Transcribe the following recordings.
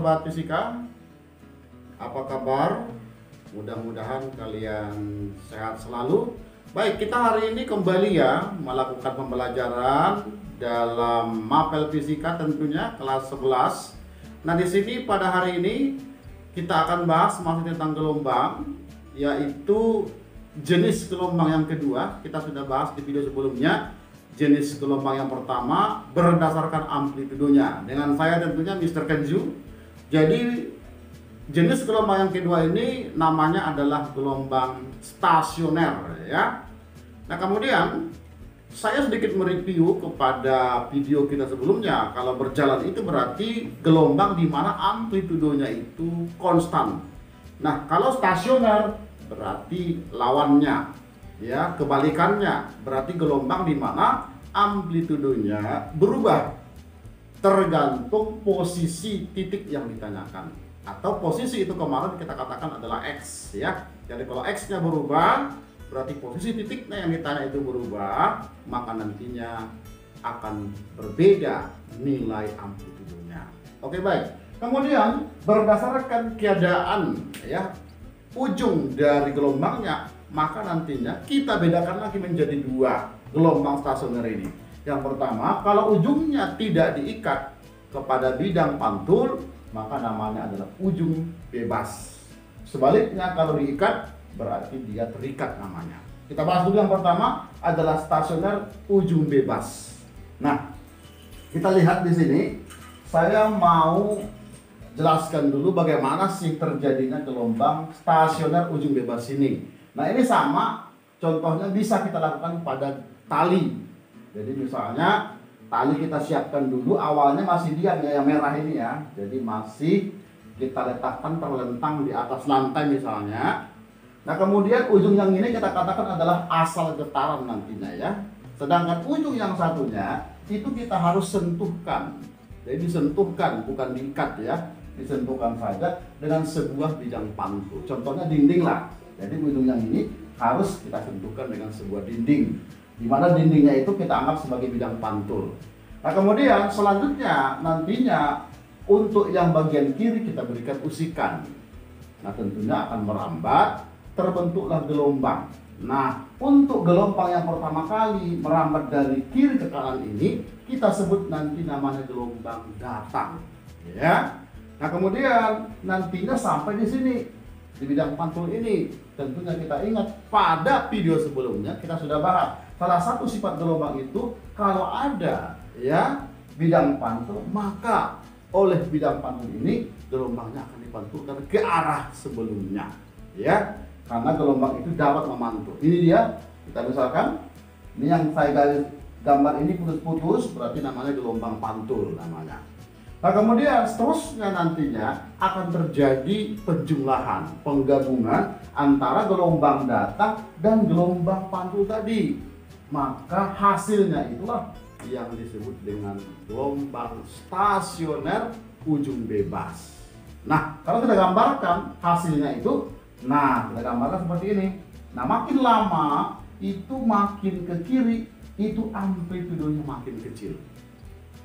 Sobat Fisika, apa kabar? Mudah-mudahan kalian sehat selalu. Baik, kita hari ini kembali ya melakukan pembelajaran dalam mapel fisika tentunya kelas 11. Nah, di sini pada hari ini kita akan bahas masih tentang gelombang, yaitu jenis gelombang yang kedua. Kita sudah bahas di video sebelumnya jenis gelombang yang pertama berdasarkan amplitudonya. Dengan saya tentunya Mr. Kenju. Jadi jenis gelombang yang kedua ini namanya adalah gelombang stasioner ya. Nah, kemudian saya sedikit mereview kepada video kita sebelumnya. Kalau berjalan itu berarti gelombang di mana amplitudonya itu konstan. Nah, kalau stasioner berarti lawannya ya, kebalikannya berarti gelombang di mana amplitudonya berubah tergantung posisi titik yang ditanyakan, atau posisi itu kemarin kita katakan adalah X ya. Jadi kalau X-nya berubah berarti posisi titiknya yang ditanya itu berubah, maka nantinya akan berbeda nilai amplitudonya. Oke, baik. Kemudian berdasarkan keadaan ya ujung dari gelombangnya, maka nantinya kita bedakan lagi menjadi dua gelombang stasioner ini. Yang pertama, kalau ujungnya tidak diikat kepada bidang pantul, maka namanya adalah ujung bebas. Sebaliknya, kalau diikat berarti dia terikat namanya. Kita bahas dulu yang pertama adalah stasioner ujung bebas. Nah, kita lihat di sini, saya mau jelaskan dulu bagaimana sih terjadinya gelombang stasioner ujung bebas ini. Nah, ini sama, contohnya bisa kita lakukan pada tali. Jadi misalnya tali kita siapkan dulu, awalnya masih diam ya, yang merah ini ya. Jadi masih kita letakkan terlentang di atas lantai misalnya. Nah, kemudian ujung yang ini kita katakan adalah asal getaran nantinya ya. Sedangkan ujung yang satunya itu kita harus sentuhkan. Jadi disentuhkan, bukan diikat ya. Disentuhkan saja dengan sebuah bidang pantul. Contohnya dinding lah. Jadi ujung yang ini harus kita sentuhkan dengan sebuah dinding, di mana dindingnya itu kita anggap sebagai bidang pantul. Nah, kemudian selanjutnya nantinya untuk yang bagian kiri kita berikan usikan. Nah, tentunya akan merambat, terbentuklah gelombang. Nah, untuk gelombang yang pertama kali merambat dari kiri ke kanan ini kita sebut nanti namanya gelombang datang ya. Nah, kemudian nantinya sampai di sini di bidang pantul ini, tentunya kita ingat pada video sebelumnya kita sudah bahas salah satu sifat gelombang itu kalau ada ya bidang pantul, maka oleh bidang pantul ini gelombangnya akan dipantulkan ke arah sebelumnya ya, karena gelombang itu dapat memantul. Ini dia, kita misalkan ini yang saya garis gambar ini putus-putus, berarti namanya gelombang pantul namanya. Nah, kemudian seterusnya nantinya akan terjadi penjumlahan, penggabungan antara gelombang datang dan gelombang pantul tadi. Maka hasilnya itulah yang disebut dengan gelombang stasioner ujung bebas. Nah, kalau kita gambarkan hasilnya itu, nah kita gambarkan seperti ini. Nah, makin lama itu makin ke kiri, itu amplitudonya makin kecil.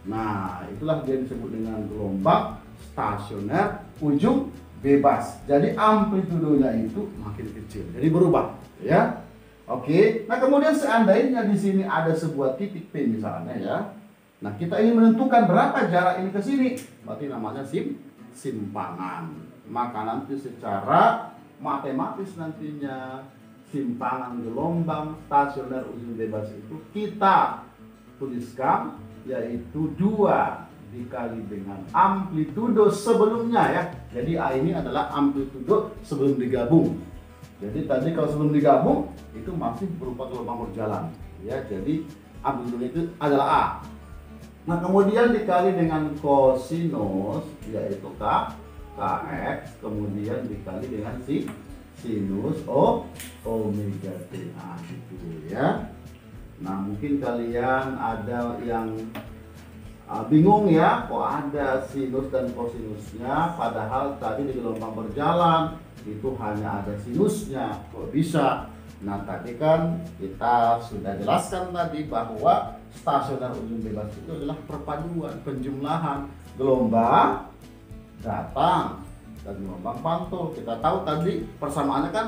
Nah, itulah dia disebut dengan gelombang stasioner ujung bebas. Jadi amplitudonya itu makin kecil, jadi berubah ya. Oke. Nah, kemudian seandainya di sini ada sebuah titik P misalnya ya. Nah, kita ingin menentukan berapa jarak ini ke sini, berarti namanya simpangan. Maka nanti secara matematis nantinya simpangan gelombang stasioner ujung bebas itu kita tuliskan yaitu 2 dikali dengan amplitudo sebelumnya ya. Jadi A ini adalah amplitudo sebelum digabung. Jadi tadi kalau sebelum digabung itu masih berupa gelombang berjalan ya. Jadi amplitudo itu adalah A. Nah, kemudian dikali dengan kosinus yaitu Kx, kemudian dikali dengan sinus omega t. Nah, gitu ya. Nah, mungkin kalian ada yang bingung ya, kok ada sinus dan kosinusnya, padahal tadi di gelombang berjalan itu hanya ada sinusnya, kok bisa? Nah, tadi kan kita sudah jelaskan tadi bahwa stasioner ujung bebas itu adalah perpaduan, penjumlahan gelombang datang dan gelombang pantul. Kita tahu tadi persamaannya kan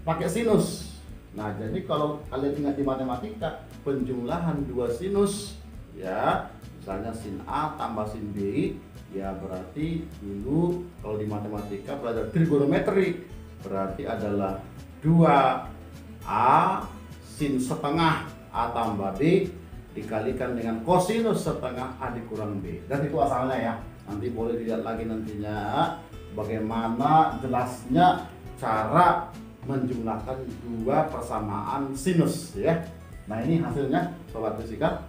pakai sinus. Nah, jadi kalau kalian ingat di matematika, penjumlahan dua sinus ya, misalnya sin A tambah sin B, ya berarti dulu kalau di matematika belajar trigonometri, berarti adalah 2A sin setengah A tambah B dikalikan dengan kosinus setengah A dikurang B. Dan itu asalnya ya. Nanti boleh dilihat lagi nantinya bagaimana jelasnya cara menjumlahkan dua persamaan sinus ya. Nah, ini hasilnya sobat fisika.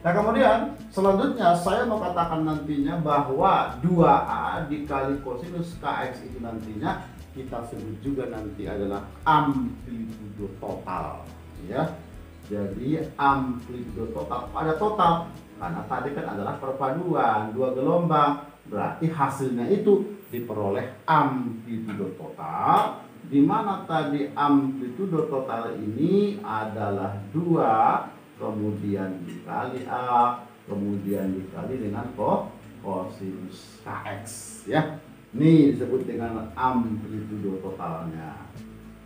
Nah, kemudian selanjutnya saya mau katakan nantinya bahwa 2A dikali kosinus Kx itu nantinya kita sebut juga nanti adalah amplitudo total ya. Jadi amplitudo total pada total, karena tadi kan adalah perpaduan dua gelombang, berarti hasilnya itu diperoleh amplitudo total, di mana tadi amplitudo total ini adalah 2 kemudian dikali A kemudian dikali dengan kosinus Kx ya. Ini disebut dengan amplitudo totalnya.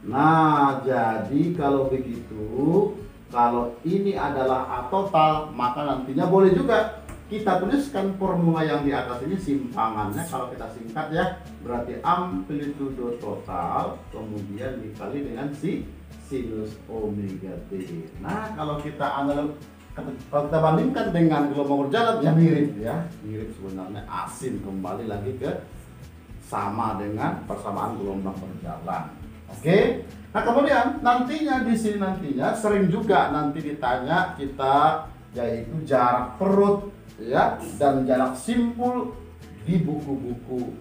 Nah, jadi kalau begitu, kalau ini adalah A total, maka nantinya boleh juga kita tuliskan formula yang di atas ini simpangannya, kalau kita singkat ya, berarti amplitudo total kemudian dikali dengan sinus omega t. Nah, kalau kita bandingkan dengan gelombang berjalan ya mirip sebenarnya, asin kembali lagi ke sama dengan persamaan gelombang berjalan. Oke. Nah, kemudian nantinya di sini nantinya sering juga nanti ditanya kita, yaitu jarak perut ya dan jarak simpul di buku-buku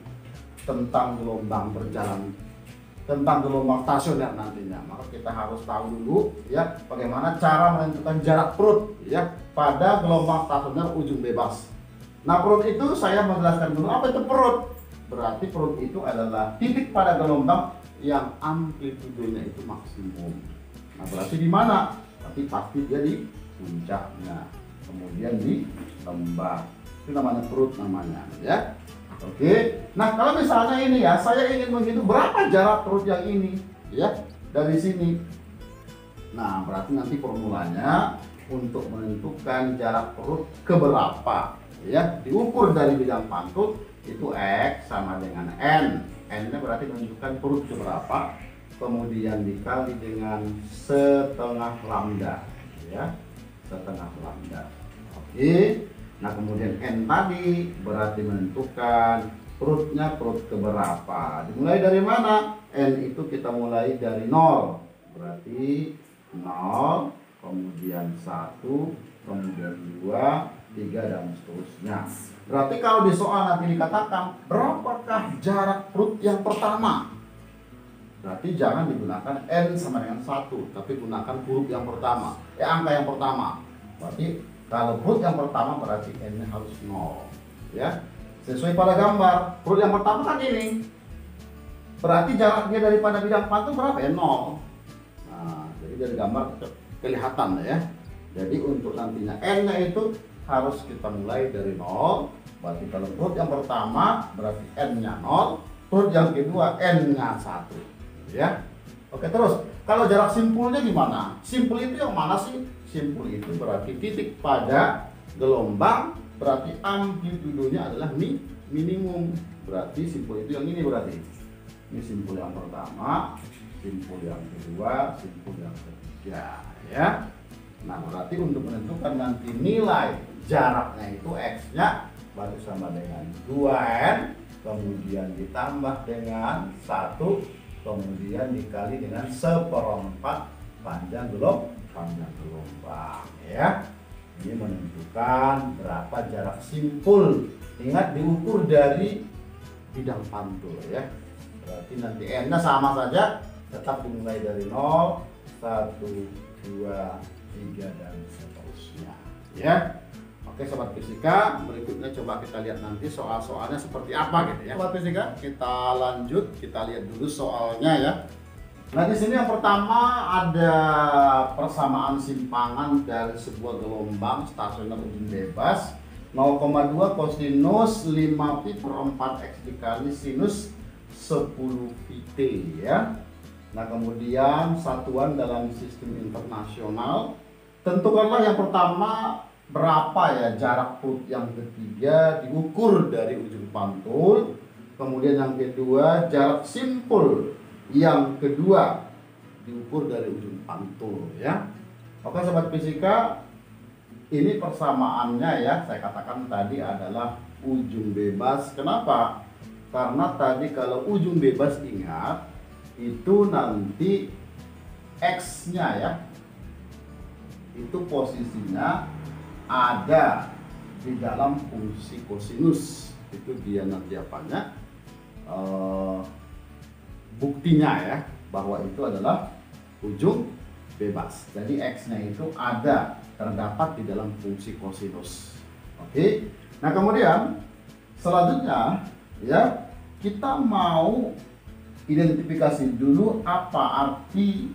tentang gelombang berjalan, tentang gelombang stasioner nantinya. Maka kita harus tahu dulu ya bagaimana cara menentukan jarak perut ya pada gelombang stasioner ujung bebas. Nah, perut itu saya menjelaskan dulu apa itu perut. Berarti perut itu adalah titik pada gelombang yang amplitudonya itu maksimum. Nah, berarti di mana? Berarti pasti dia di puncaknya, kemudian di lembah. Itu namanya perut namanya ya. Oke. Nah, kalau misalnya ini ya, saya ingin menghitung berapa jarak perut yang ini ya dari sini. Nah, berarti nanti formulanya untuk menentukan jarak perut ke berapa ya, diukur dari bidang pantul itu X sama dengan N. N-nya berarti menunjukkan perut ke berapa, kemudian dikali dengan setengah lambda ya, setengah lambda. Oke. Nah, kemudian N tadi berarti menentukan perutnya perut ke berapa. Dimulai dari mana? N itu kita mulai dari 0. Berarti 0, kemudian 1, kemudian 2, 3 dan seterusnya. Berarti kalau di soal nanti dikatakan berapakah jarak perut yang pertama, berarti jangan digunakan N sama dengan 1, tapi gunakan huruf yang pertama, angka yang pertama. Berarti kalau perut yang pertama berarti N-nya harus 0 ya. Sesuai pada gambar, perut yang pertama kan ini, berarti jaraknya daripada bidang pantul berapa ya? 0. Nah, jadi dari gambar kelihatan ya. Jadi untuk nantinya N-nya itu harus kita mulai dari 0. Berarti kalau perut yang pertama berarti N-nya 0, perut yang kedua N-nya 1 ya. Oke, terus kalau jarak simpulnya gimana? Simpul itu yang mana sih? Simpul itu berarti titik pada gelombang, berarti amplitudonya adalah minimum. Berarti simpul itu yang ini, berarti ini simpul yang pertama, simpul yang kedua, simpul yang ketiga ya. Nah, berarti untuk menentukan nanti nilai jaraknya itu X-nya berarti sama dengan 2N, kemudian ditambah dengan 1, kemudian dikali dengan 1/4 panjang gelombang ya. Ini menentukan berapa jarak simpul. Ingat, diukur dari bidang pantul ya. Berarti nanti N-nya sama saja, tetap dimulai dari 0, 1, 2, 3 dan seterusnya ya. Oke sobat fisika, berikutnya coba kita lihat nanti soal-soalnya seperti apa gitu ya. Sobat fisika, kita lanjut, kita lihat dulu soalnya ya. Nah, di sini yang pertama ada persamaan simpangan dari sebuah gelombang stasioner ujung bebas 0,2 kosinus 5 pi per 4 X dikali sinus 10 pi T ya. Nah kemudian satuan dalam sistem internasional, tentukanlah yang pertama berapa ya jarak perut yang ketiga diukur dari ujung pantul. Kemudian yang kedua jarak simpul yang kedua diukur dari ujung pantul ya. Oke sobat fisika, ini persamaannya ya, saya katakan tadi adalah ujung bebas. Kenapa? Karena tadi kalau ujung bebas ingat itu nanti X-nya ya, itu posisinya ada di dalam fungsi kosinus. Itu dia nanti apanya, buktinya ya, bahwa itu adalah ujung bebas. Jadi X-nya itu ada, terdapat di dalam fungsi kosinus. Oke. Nah kemudian selanjutnya ya, kita mau identifikasi dulu apa arti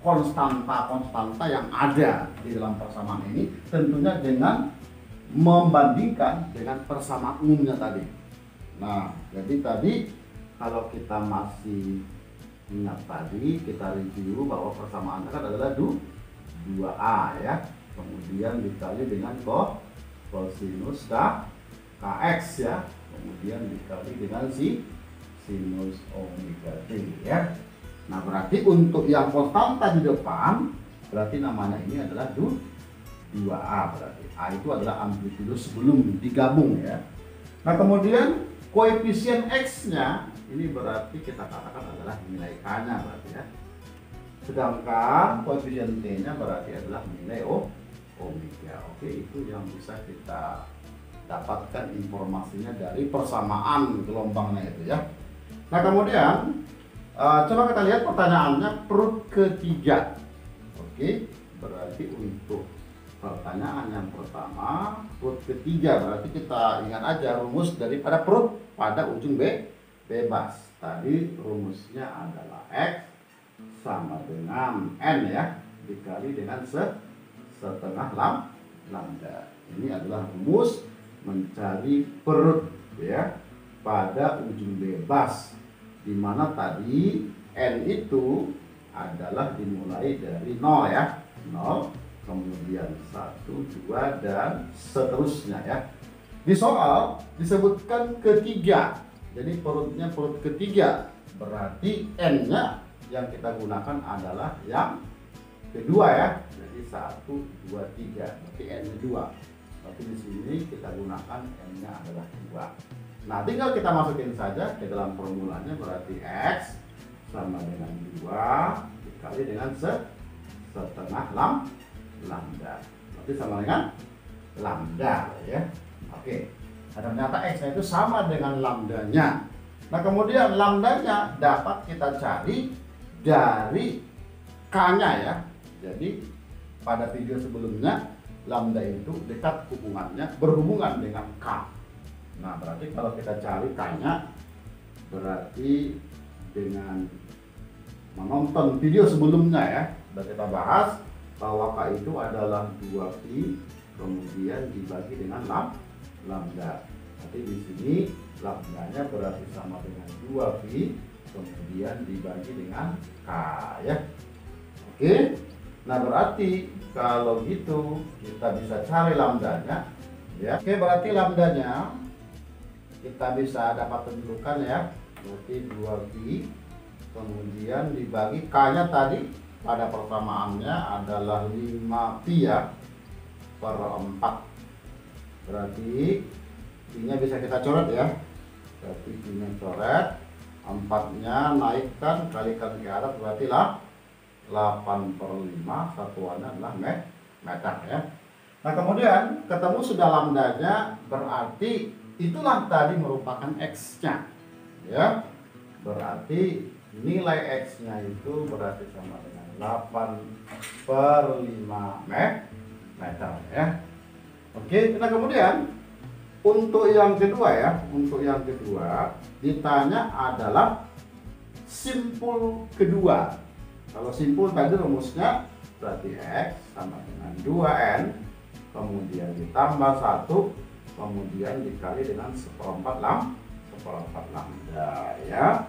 konstanta yang ada di dalam persamaan ini, tentunya dengan membandingkan dengan persamaan umumnya tadi. Nah jadi tadi kalau kita masih ingat tadi, kita review bahwa persamaan kan adalah 2A ya, kemudian dikali dengan kosinus kx ya, kemudian dikali dengan sinus omega t ya. Nah berarti untuk yang konstanta di depan berarti namanya ini adalah 2A, berarti A itu adalah amplitudo sebelum digabung ya. Nah kemudian koefisien X-nya ini berarti kita katakan adalah nilai K-nya berarti ya. Sedangkan koefisien T-nya berarti adalah nilai omega. Oke, itu yang bisa kita dapatkan informasinya dari persamaan gelombangnya itu ya. Nah kemudian coba kita lihat pertanyaannya perut ketiga. Oke, berarti untuk pertanyaan yang pertama perut ketiga berarti kita ingat aja rumus daripada perut pada ujung bebas. Tadi rumusnya adalah X sama dengan N ya, dikali dengan setengah lambda. Ini adalah rumus mencari perut ya pada ujung bebas, dimana tadi N itu adalah dimulai dari 0 ya, 0, kemudian 1, 2 dan seterusnya ya. Di soal disebutkan ketiga, jadi perutnya perut ketiga, berarti N-nya yang kita gunakan adalah yang kedua ya. Jadi 1, 2, 3, berarti N-nya 2. Berarti di sini kita gunakan N-nya adalah 2. Nah, tinggal kita masukin saja ke dalam formulanya, berarti X sama dengan 2 dikali dengan setengah lambda. Berarti sama dengan lambda ya. Oke. Nah, ternyata X-nya itu sama dengan lambdanya. Nah, kemudian lambdanya dapat kita cari dari K-nya ya. Jadi pada video sebelumnya lambda itu dekat hubungannya, berhubungan dengan K. Nah berarti kalau kita cari K-nya, berarti dengan menonton video sebelumnya ya, sudah kita bahas bahwa K itu adalah 2pi kemudian dibagi dengan lambda. Jadi di sini lambdanya berarti sama dengan 2pi kemudian dibagi dengan K ya. Oke. Nah berarti kalau gitu kita bisa cari lambdanya ya. Oke, berarti lambdanya kita bisa dapat tentukan ya, berarti 2pi kemudian dibagi K-nya tadi pada persamaannya adalah 5pi ya per 4. Berarti pi-nya bisa kita coret ya, berarti pi-nya coret, 4-nya naikkan kalikan ke atas, berarti lah 8/5, satuannya adalah meter ya. Nah kemudian ketemu sudah lambdanya, berarti itulah tadi merupakan X-nya ya. Berarti nilai X-nya itu berarti sama dengan 8/5 meter ya. Oke, nah kemudian untuk yang kedua ya, untuk yang kedua ditanya adalah simpul kedua. Kalau simpul tadi rumusnya berarti X sama dengan 2N kemudian ditambah 1 kemudian dikali dengan seperempat lambda ya.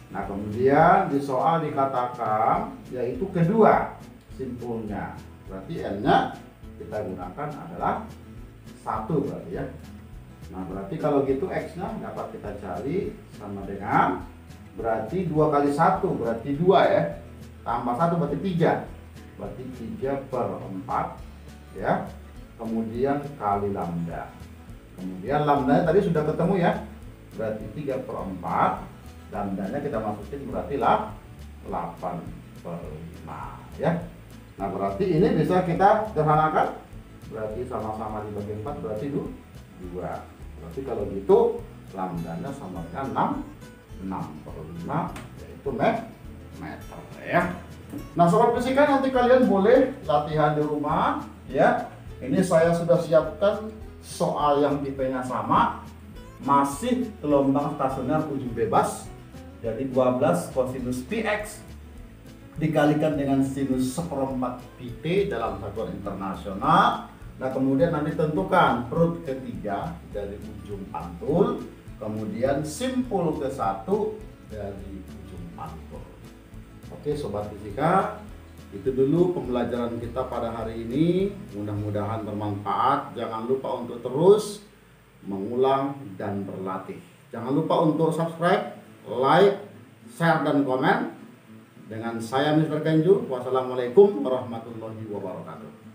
Nah kemudian di soal dikatakan yaitu kedua simpulnya, berarti n-nya kita gunakan adalah 1 berarti ya. Nah berarti kalau gitu x-nya dapat kita cari sama dengan berarti 2 kali 1 berarti 2 ya, tambah 1 berarti 3, berarti 3/4 ya, kemudian kali lambda, kemudian lambda tadi sudah ketemu ya, berarti 3/4, lambdanya kita masukin berarti lah 8/5 ya. Nah berarti ini bisa kita sederhanakan, berarti sama-sama dibagi 4 berarti 2, berarti kalau gitu lambdanya sama dengan 6/5 yaitu meter ya. Nah sobat fisika, nanti kalian boleh latihan di rumah ya. Ini saya sudah siapkan soal yang tipenya sama, masih gelombang stasioner ujung bebas. Jadi 12 kosinus px dikalikan dengan sinus 1/4 pt dalam satuan internasional. Nah kemudian nanti tentukan perut ketiga dari ujung pantul, kemudian simpul ke-1 dari ujung pantul. Oke sobat fisika, itu dulu pembelajaran kita pada hari ini. Mudah-mudahan bermanfaat. Jangan lupa untuk terus mengulang dan berlatih. Jangan lupa untuk subscribe, like, share, dan komen. Dengan saya Mr. Kenju. Wassalamualaikum warahmatullahi wabarakatuh.